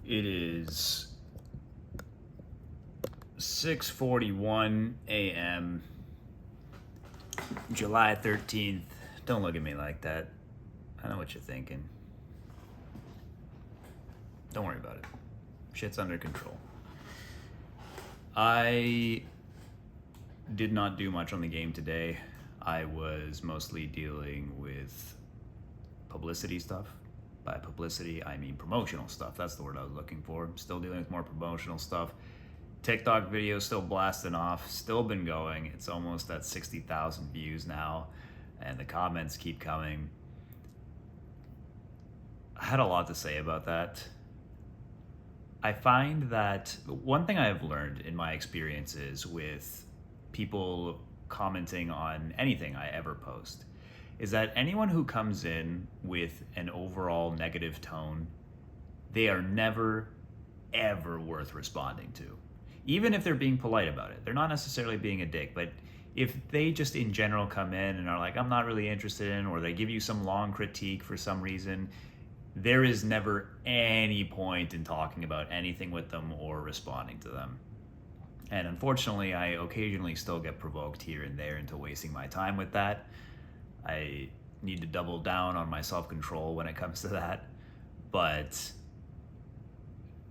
It is 6:41 a.m. July 13th. Don't look at me like that. I know what you're thinking. Don't worry about it. Shit's under control. I did not do much on the game today. I was mostly dealing with publicity stuff. By publicity, I mean promotional stuff. That's the word I was looking for. Still dealing with more promotional stuff. TikTok video still blasting off, still been going. It's almost at 60,000 views now, and the comments keep coming. I had a lot to say about that. I find that one thing I have learned in my experiences with people commenting on anything I ever post is that anyone who comes in with an overall negative tone, they are never, ever worth responding to. Even if they're being polite about it. They're not necessarily being a dick, but if they just in general come in and are like, I'm not really interested in, or they give you some long critique for some reason, there is never any point in talking about anything with them or responding to them. And unfortunately, I occasionally still get provoked here and there into wasting my time with that. I need to double down on my self-control when it comes to that. But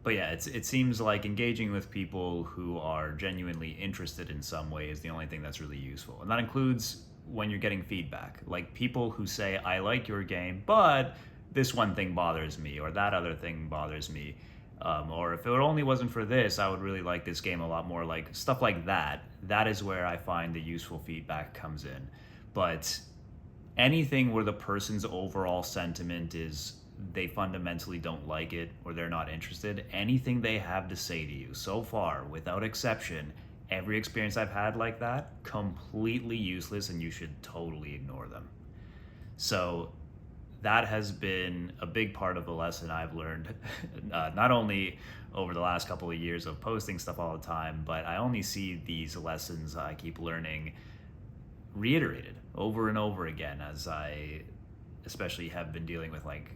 yeah, it seems like engaging with people who are genuinely interested in some way is the only thing that's really useful. And that includes when you're getting feedback. Like people who say, I like your game, but this one thing bothers me, or that other thing bothers me. Or if it only wasn't for this, I would really like this game a lot more. Like stuff like that. That is where I find the useful feedback comes in. But anything where the person's overall sentiment is they fundamentally don't like it or they're not interested, anything they have to say to you so far, without exception, every experience I've had like that, completely useless, and you should totally ignore them. So that has been a big part of the lesson I've learned, not only over the last couple of years of posting stuff all the time, but I only see these lessons I keep learning reiterated over and over again as I especially have been dealing with like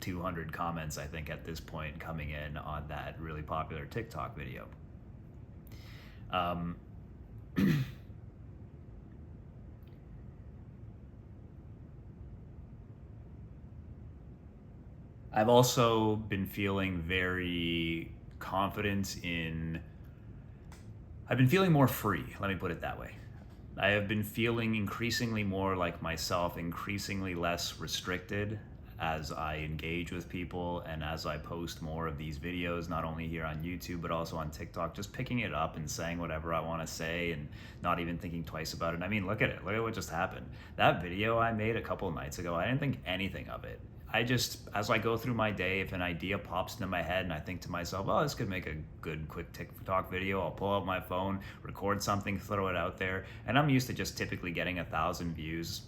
200 comments, I think, at this point coming in on that really popular TikTok video. I've also been feeling very confident in, I've been feeling more free, let me put it that way. I have been feeling increasingly more like myself, increasingly less restricted as I engage with people and as I post more of these videos, not only here on YouTube, but also on TikTok, just picking it up and saying whatever I want to say and not even thinking twice about it. I mean, look at it. Look at what just happened. That video I made a couple of nights ago, I didn't think anything of it. I just, as I go through my day, if an idea pops into my head and I think to myself, oh, this could make a good quick TikTok video, I'll pull out my phone, record something, throw it out there. And I'm used to just typically getting 1,000 views.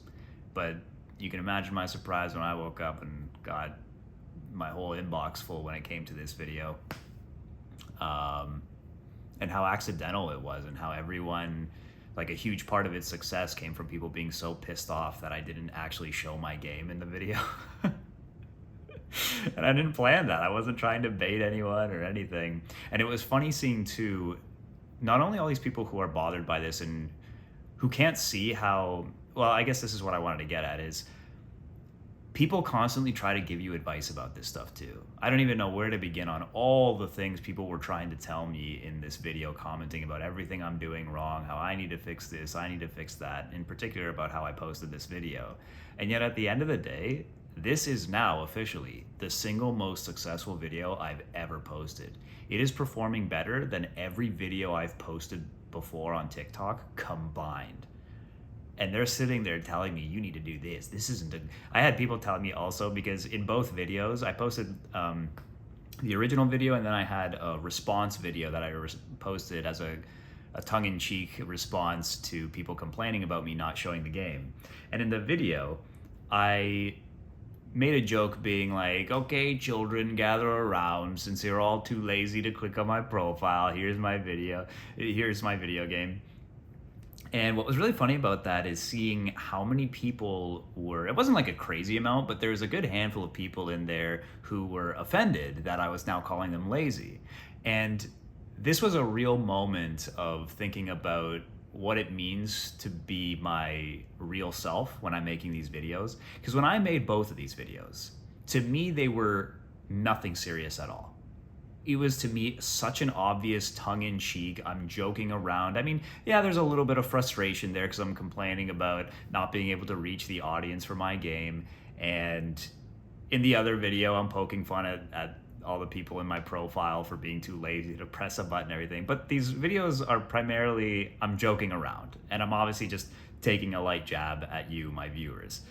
But you can imagine my surprise when I woke up and got my whole inbox full when it came to this video. And how accidental it was, and how everyone, like a huge part of its success came from people being so pissed off that I didn't actually show my game in the video. And I didn't plan that. I wasn't trying to bait anyone or anything. And it was funny seeing too, not only all these people who are bothered by this and who can't see how, well, I guess this is what I wanted to get at, is people constantly try to give you advice about this stuff too. I don't even know where to begin on all the things people were trying to tell me in this video, commenting about everything I'm doing wrong, how I need to fix this, I need to fix that, in particular about how I posted this video. And yet at the end of the day, this is now officially the single most successful video I've ever posted. It is performing better than every video I've posted before on TikTok combined. And they're sitting there telling me, you need to do this. This isn't a... I had people telling me also, because in both videos, I posted the original video, and then I had a response video that I posted as a tongue-in-cheek response to people complaining about me not showing the game. And in the video, I made a joke being like, okay, children, gather around. Since you're all too lazy to click on my profile, here's my video game. And what was really funny about that is seeing how many people were, it wasn't like a crazy amount, but there was a good handful of people in there who were offended that I was now calling them lazy. And this was a real moment of thinking about what it means to be my real self when I'm making these videos. Because when I made both of these videos, to me, they were nothing serious at all. It was to me such an obvious tongue-in-cheek, I'm joking around. I mean, yeah, there's a little bit of frustration there because I'm complaining about not being able to reach the audience for my game. And in the other video, I'm poking fun at all the people in my profile for being too lazy to press a button and everything. But these videos are primarily, I'm joking around, and I'm obviously just taking a light jab at you, my viewers.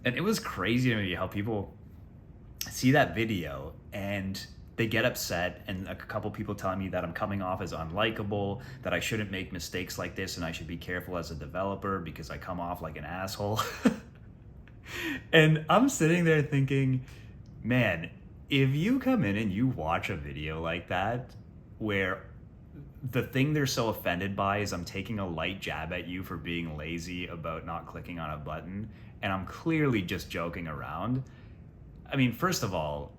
And it was crazy to me how people see that video and they get upset, and a couple people telling me that I'm coming off as unlikable, that I shouldn't make mistakes like this and I should be careful as a developer because I come off like an asshole. And I'm sitting there thinking, man, if you come in and you watch a video like that where the thing they're so offended by is I'm taking a light jab at you for being lazy about not clicking on a button, and I'm clearly just joking around. I mean, first of all,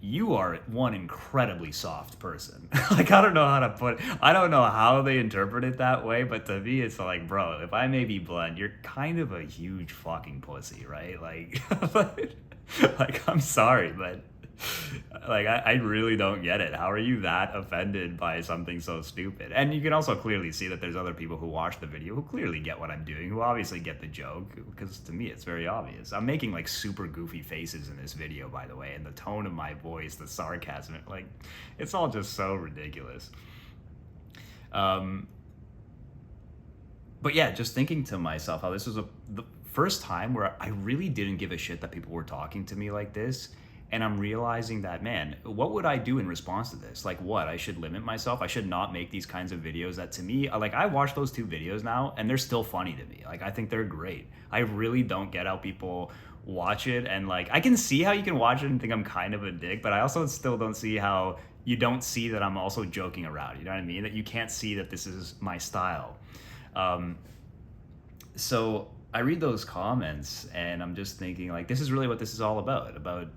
you are one incredibly soft person. Like, I don't know how to I don't know how they interpret it that way, but to me, it's like, bro, if I may be blunt, you're kind of a huge fucking pussy, right? Like, like, I'm sorry, but like, I really don't get it. How are you that offended by something so stupid? And you can also clearly see that there's other people who watch the video who clearly get what I'm doing, who obviously get the joke, because to me it's very obvious. I'm making like super goofy faces in this video, by the way, and the tone of my voice, the sarcasm, like, it's all just so ridiculous. But yeah, just thinking to myself how this was the first time where I really didn't give a shit that people were talking to me like this. And I'm realizing that, man, what would I do in response to this? Like, what? I should limit myself. I should not make these kinds of videos that, to me, like, I watch those two videos now and they're still funny to me. Like, I think they're great. I really don't get how people watch it. And like, I can see how you can watch it and think I'm kind of a dick, but I also still don't see how you don't see that I'm also joking around. You know what I mean? That you can't see that this is my style. So I read those comments and I'm just thinking, like, this is really what this is all about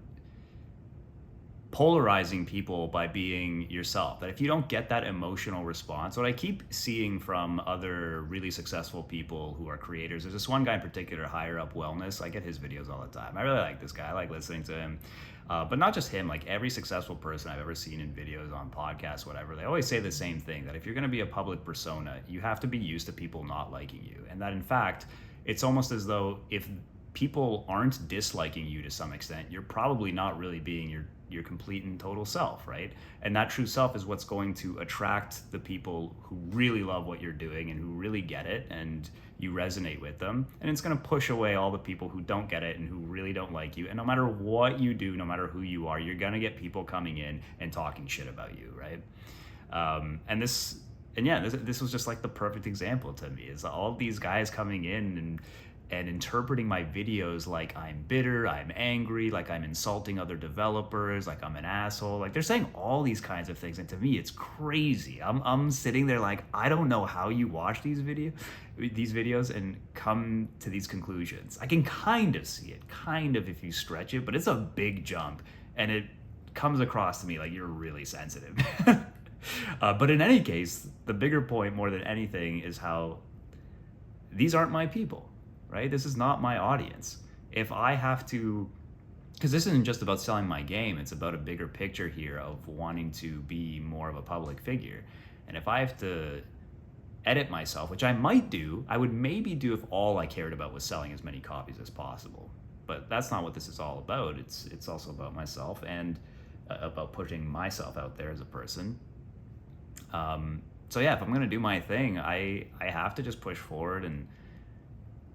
polarizing people by being yourself. That if you don't get that emotional response, what I keep seeing from other really successful people who are creators, there's this one guy in particular, Higher Up Wellness. I get his videos all the time. I really like this guy. I like listening to him. But not just him, like every successful person I've ever seen in videos, on podcasts, whatever, they always say the same thing, that if you're going to be a public persona, you have to be used to people not liking you. And that, in fact, it's almost as though if people aren't disliking you to some extent, you're probably not really being your complete and total self, right? And that true self is what's going to attract the people who really love what you're doing and who really get it, and you resonate with them. And it's going to push away all the people who don't get it and who really don't like you. And no matter what you do, no matter who you are, you're going to get people coming in and talking shit about you, right? This was just like the perfect example to me, is all these guys coming in and interpreting my videos like I'm bitter, I'm angry, like I'm insulting other developers, like I'm an asshole. Like, they're saying all these kinds of things, and to me, it's crazy. I'm sitting there like, I don't know how you watch these videos and come to these conclusions. I can kind of see it, kind of, if you stretch it, but it's a big jump, and it comes across to me like you're really sensitive. But in any case, the bigger point more than anything is how these aren't my people. Right? This is not my audience. If I have to, because this isn't just about selling my game, it's about a bigger picture here of wanting to be more of a public figure. And if I have to edit myself, which I might do, I would maybe do if all I cared about was selling as many copies as possible. But that's not what this is all about. It's also about myself and about putting myself out there as a person. So yeah, if I'm gonna do my thing, I have to just push forward, and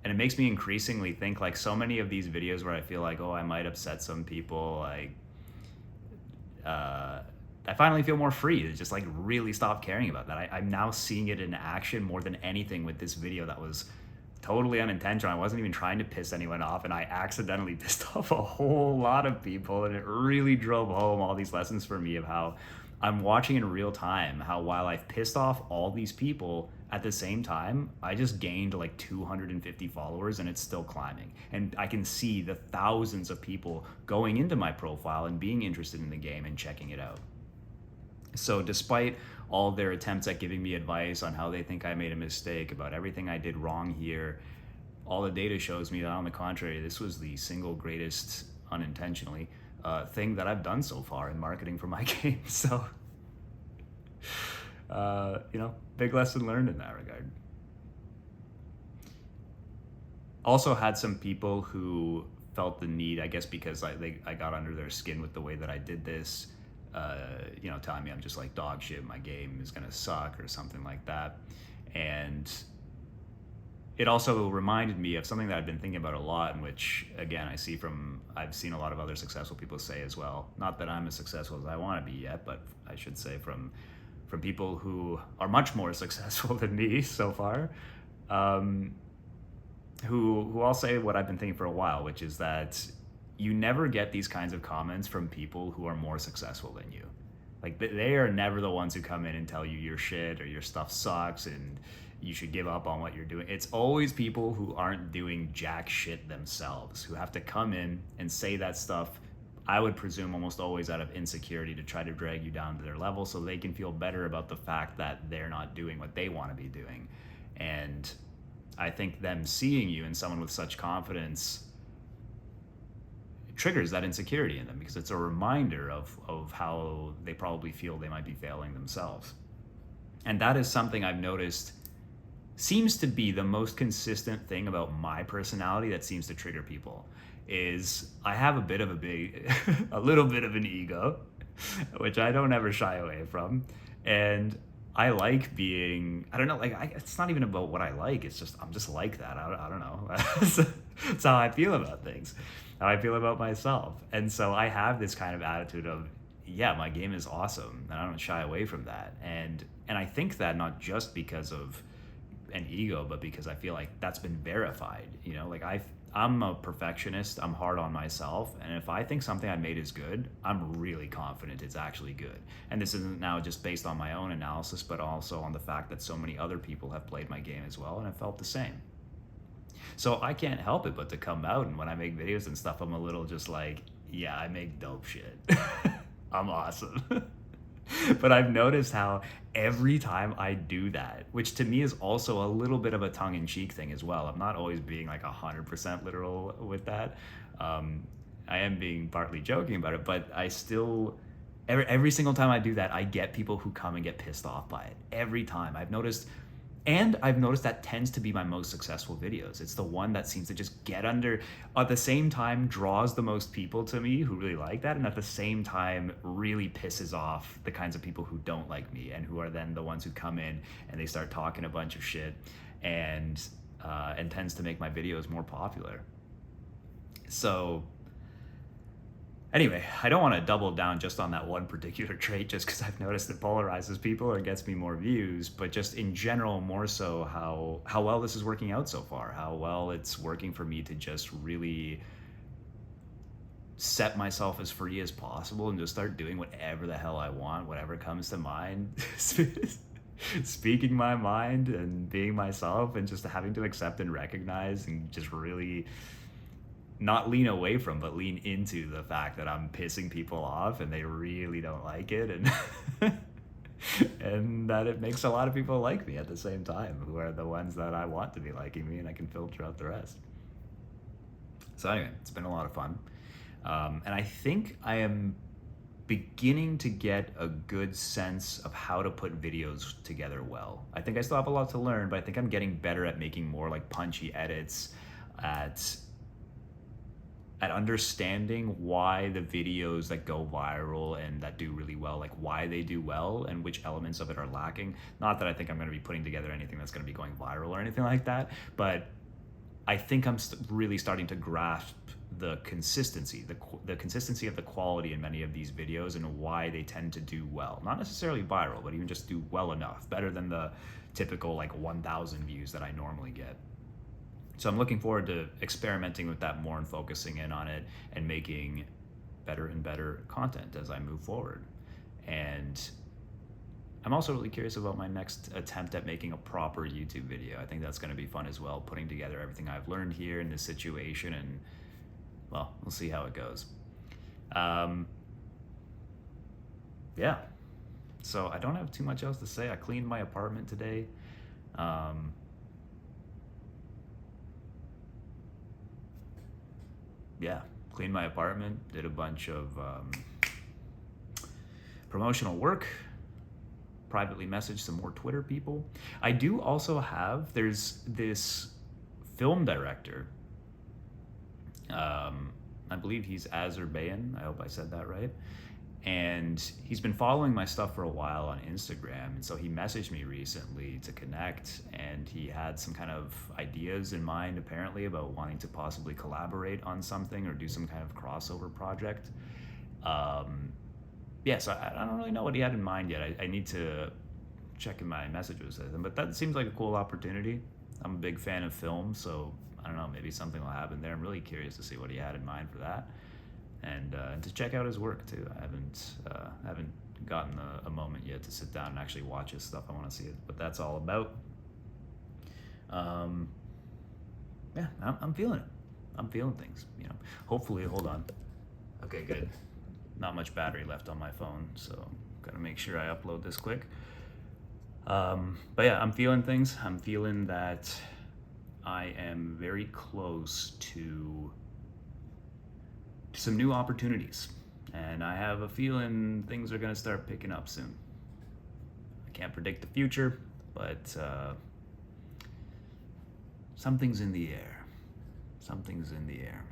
it makes me increasingly think, like, so many of these videos where I feel like, oh, I might upset some people, like, I finally feel more free to just, like, really stop caring about that. I'm now seeing it in action more than anything with this video that was totally unintentional. I wasn't even trying to piss anyone off, and I accidentally pissed off a whole lot of people, and it really drove home all these lessons for me of how I'm watching in real time how, while I've pissed off all these people, At the same time, I just gained like 250 followers and it's still climbing. And I can see the thousands of people going into my profile and being interested in the game and checking it out. So despite all their attempts at giving me advice on how they think I made a mistake, about everything I did wrong here, all the data shows me that, on the contrary, this was the single greatest, unintentionally, thing that I've done so far in marketing for my game. So, big lesson learned in that regard. Also had some people who felt the need, I guess because I got under their skin with the way that I did this, telling me I'm just like dog shit, my game is gonna suck or something like that. And it also reminded me of something that I've been thinking about a lot, and which, again, I've seen a lot of other successful people say as well. Not that I'm as successful as I want to be yet, but I should say from people who are much more successful than me so far, who all say what I've been thinking for a while, which is that you never get these kinds of comments from people who are more successful than you. Like, they are never the ones who come in and tell you your shit or your stuff sucks and you should give up on what you're doing. It's always people who aren't doing jack shit themselves who have to come in and say that stuff, I would presume almost always out of insecurity, to try to drag you down to their level so they can feel better about the fact that they're not doing what they want to be doing. And I think them seeing you and someone with such confidence triggers that insecurity in them, because it's a reminder of how they probably feel they might be failing themselves. And that is something I've noticed seems to be the most consistent thing about my personality that seems to trigger people. Is I have a little bit of an ego, which I don't ever shy away from. And I like being, I don't know, it's not even about what I like. It's just, I'm just like that. I don't know. That's how I feel about things, how I feel about myself. And so I have this kind of attitude of, yeah, my game is awesome, and I don't shy away from that. And I think that not just because of an ego, but because I feel like that's been verified. I'm a perfectionist. I'm hard on myself, and if I think something I made is good, I'm really confident it's actually good. And this isn't now just based on my own analysis, but also on the fact that so many other people have played my game as well and have felt the same. So I can't help it but to come out, and when I make videos and stuff, I'm a little just like, yeah, I make dope shit. I'm awesome. But I've noticed how every time I do that, which to me is also a little bit of a tongue-in-cheek thing as well. I'm not always being like 100% literal with that. I am being partly joking about it, but I still, every single time I do that, I get people who come and get pissed off by it. Every time. I've noticed that tends to be my most successful videos. It's the one that seems to just get under, at the same time draws the most people to me who really like that, and at the same time really pisses off the kinds of people who don't like me, and who are then the ones who come in and they start talking a bunch of shit, and tends to make my videos more popular. So anyway, I don't want to double down just on that one particular trait just because I've noticed it polarizes people or gets me more views, but just in general, more so how well this is working out so far, how well it's working for me to just really set myself as free as possible and just start doing whatever the hell I want, whatever comes to mind, speaking my mind and being myself, and just having to accept and recognize and just really not lean away from, but lean into the fact that I'm pissing people off and they really don't like it, and and that it makes a lot of people like me at the same time, who are the ones that I want to be liking me, and I can filter out the rest. So anyway, it's been a lot of fun. And I think I am beginning to get a good sense of how to put videos together well. I think I still have a lot to learn, but I think I'm getting better at making more like punchy edits, at understanding why the videos that go viral and that do really well, like why they do well and which elements of it are lacking. Not that I think I'm going to be putting together anything that's going to be going viral or anything like that, but I think I'm really starting to grasp the consistency, the consistency of the quality in many of these videos, and why they tend to do well. Not necessarily viral, but even just do well enough, better than the typical like 1,000 views that I normally get. So I'm looking forward to experimenting with that more and focusing in on it and making better and better content as I move forward. And I'm also really curious about my next attempt at making a proper YouTube video. I think that's going to be fun as well, putting together everything I've learned here in this situation, and well, we'll see how it goes. Um, yeah, so I don't have too much else to say. I cleaned my apartment today. Um, yeah, cleaned my apartment, did a bunch of promotional work, privately messaged some more Twitter people. I do also have, there's this film director. I believe he's Azerbaijan. I hope I said that right. And he's been following my stuff for a while on Instagram. And so he messaged me recently to connect, and he had some kind of ideas in mind, apparently, about wanting to possibly collaborate on something or do some kind of crossover project. Yeah, so I don't really know what he had in mind yet. I need to check in my messages with him, but that seems like a cool opportunity. I'm a big fan of film, so I don't know, maybe something will happen there. I'm really curious to see what he had in mind for that, and to check out his work too. I haven't gotten a moment yet to sit down and actually watch his stuff. I want to see what that's all about. Um, yeah, I'm feeling it. I'm feeling things. You know, hopefully, hold on. Okay, good. Not much battery left on my phone, so gotta make sure I upload this quick. But yeah, I'm feeling things. I'm feeling that I am very close to some new opportunities, and I have a feeling things are gonna start picking up soon. I can't predict the future, but something's in the air. Something's in the air.